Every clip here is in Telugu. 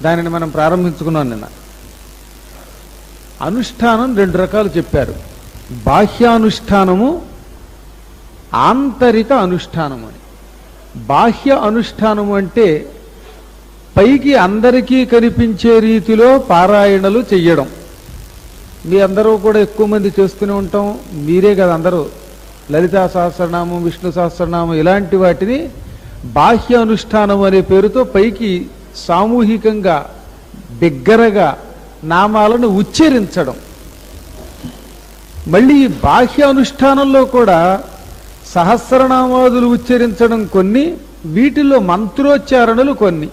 దానిని మనం ప్రారంభించుకున్నాం నిన్న. అనుష్ఠానం రెండు రకాలు చెప్పారు, బాహ్యానుష్ఠానము, ఆంతరిక అనుష్ఠానము అని. బాహ్య అనుష్ఠానము అంటే పైకి అందరికీ కనిపించే రీతిలో పారాయణలు చెయ్యడం. మీ అందరూ కూడా ఎక్కువ మంది చేస్తూనే ఉంటాం, మీరే కదా అందరూ లలితా సహస్రనామం, విష్ణు సహస్రనామం ఇలాంటి వాటిని బాహ్య అనుష్ఠానం అనే పేరుతో పైకి సామూహికంగా బిగ్గరగా నామాలను ఉచ్చరించడం. మళ్ళీ ఈ బాహ్య అనుష్ఠానంలో కూడా సహస్రనామాదులు ఉచ్చరించడం కొన్ని, వీటిల్లో మంత్రోచ్చారణలు కొన్ని.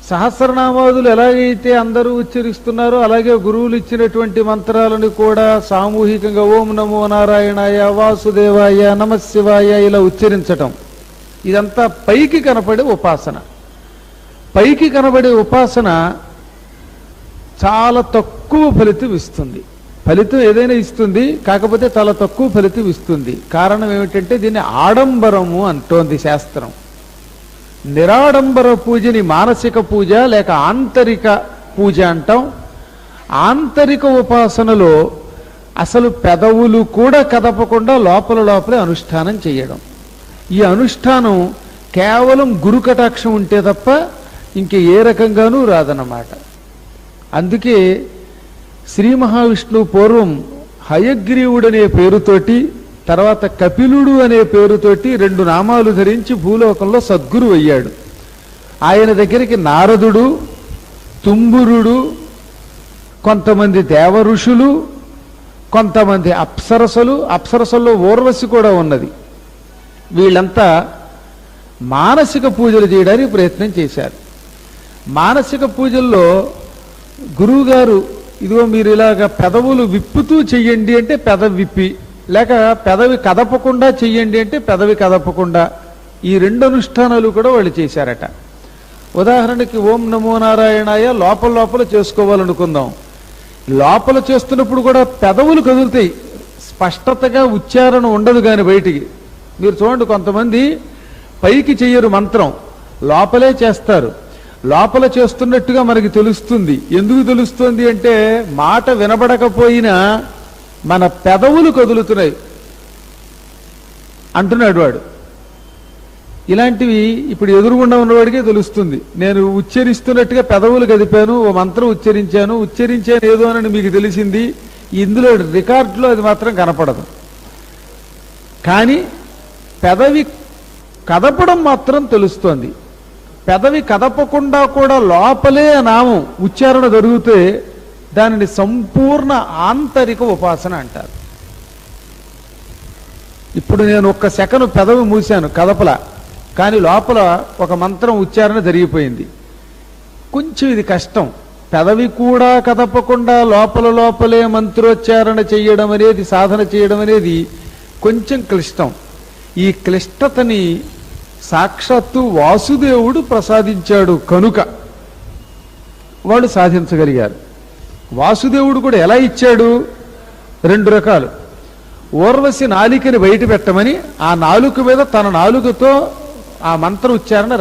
సహస్రనామాదులు ఎలాగైతే అందరూ ఉచ్చరిస్తున్నారో అలాగే గురువులు ఇచ్చినటువంటి మంత్రాలను కూడా సామూహికంగా ఓం నమో నారాయణాయ, వాసుదేవాయ, నమశివాయ ఇలా ఉచ్చరించటం. ఇదంతా పైకి కనపడే ఉపాసన. పైకి కనబడే ఉపాసన చాలా తక్కువ ఫలితం ఇస్తుంది. ఫలితం ఏదైనా ఇస్తుంది, కాకపోతే చాలా తక్కువ ఫలితం ఇస్తుంది. కారణం ఏమిటంటే దీన్ని ఆడంబరము అంటోంది శాస్త్రం. నిరాడంబర పూజని మానసిక పూజ లేక ఆంతరిక పూజ అంటాం. ఆంతరిక ఉపాసనలో అసలు పెదవులు కూడా కదపకుండా లోపలే అనుష్ఠానం చేయడం. ఈ అనుష్ఠానం కేవలం గురు కటాక్షం ఉంటే తప్ప ఇంక ఏ రకంగానూ రాదన్నమాట. అందుకే శ్రీ మహావిష్ణువు పూర్వం హయగ్రీవుడనే పేరుతోటి, తర్వాత కపిలుడు అనే పేరుతోటి రెండు నామాలు ధరించి భూలోకంలో సద్గురు అయ్యాడు. ఆయన దగ్గరికి నారదుడు, తుంబురుడు, కొంతమంది దేవ ఋషులు, కొంతమంది అప్సరసలు, అప్సరసల్లో ఊర్వశి కూడా ఉన్నది, వీళ్ళంతా మానసిక పూజలు చేయడానికి ప్రయత్నం చేశారు. మానసిక పూజల్లో గురువుగారు ఇదిగో మీరు ఇలాగ పెదవులు విప్పుతూ చెయ్యండి అంటే పెదవి విప్పి, లేక పెదవి కదపకుండా చెయ్యండి అంటే పెదవి కదపకుండా, ఈ రెండు అనుష్ఠానాలు కూడా వాళ్ళు చేశారట. ఉదాహరణకి ఓం నమో నారాయణాయ లోపల చేసుకోవాలనుకుందాం. లోపల చేస్తున్నప్పుడు కూడా పెదవులు కదులుతాయి, స్పష్టతగా ఉచ్చారణ ఉండదు కానీ బయటికి. మీరు చూడండి, కొంతమంది పైకి చెయ్యరు మంత్రం, లోపలే చేస్తారు. లోపల చేస్తున్నట్టుగా మనకి తెలుస్తుంది. ఎందుకు తెలుస్తుంది అంటే మాట వినబడకపోయినా మన పెదవులు కదులుతున్నాయి అంటున్నాడు వాడు. ఇలాంటివి ఇప్పుడు ఎదురుగుండా ఉన్నవాడికే తెలుస్తుంది. నేను ఉచ్చరిస్తున్నట్టుగా పెదవులు కదిపాను, ఓ మంత్రం ఉచ్చరించాను ఏదో అని మీకు తెలిసింది. ఇందులో రికార్డులో అది మాత్రం కనపడదు. కానీ పెదవి కదపడం మాత్రం తెలుస్తోంది. పెదవి కదపకుండా కూడా లోపలే నామం ఉచ్చారణ జరిగితే దానిని సంపూర్ణ ఆంతరిక ఉపాసన అంటారు. ఇప్పుడు నేను ఒక్క సెకను పెదవి మూశాను కదపల, కానీ లోపల ఒక మంత్రం ఉచ్చారణ జరిగిపోయింది. కొంచెం ఇది కష్టం. పెదవి కూడా కదపకుండా లోపలే మంత్రోచ్చారణ చేయడం అనేది, సాధన చేయడం అనేది కొంచెం క్లిష్టం. ఈ క్లిష్టతని సాక్షాత్తు వాసుదేవుడు ప్రసాదించాడు కనుక వాడు సాధించగలిగారు. వాసుదేవుడు కూడా ఎలా ఇచ్చాడు? రెండు రకాలు. ఊర్వశి నాలికని బయట పెట్టమని ఆ నాలుక మీద తన నాలుకతో ఆ మంత్ర ఉచ్చారణ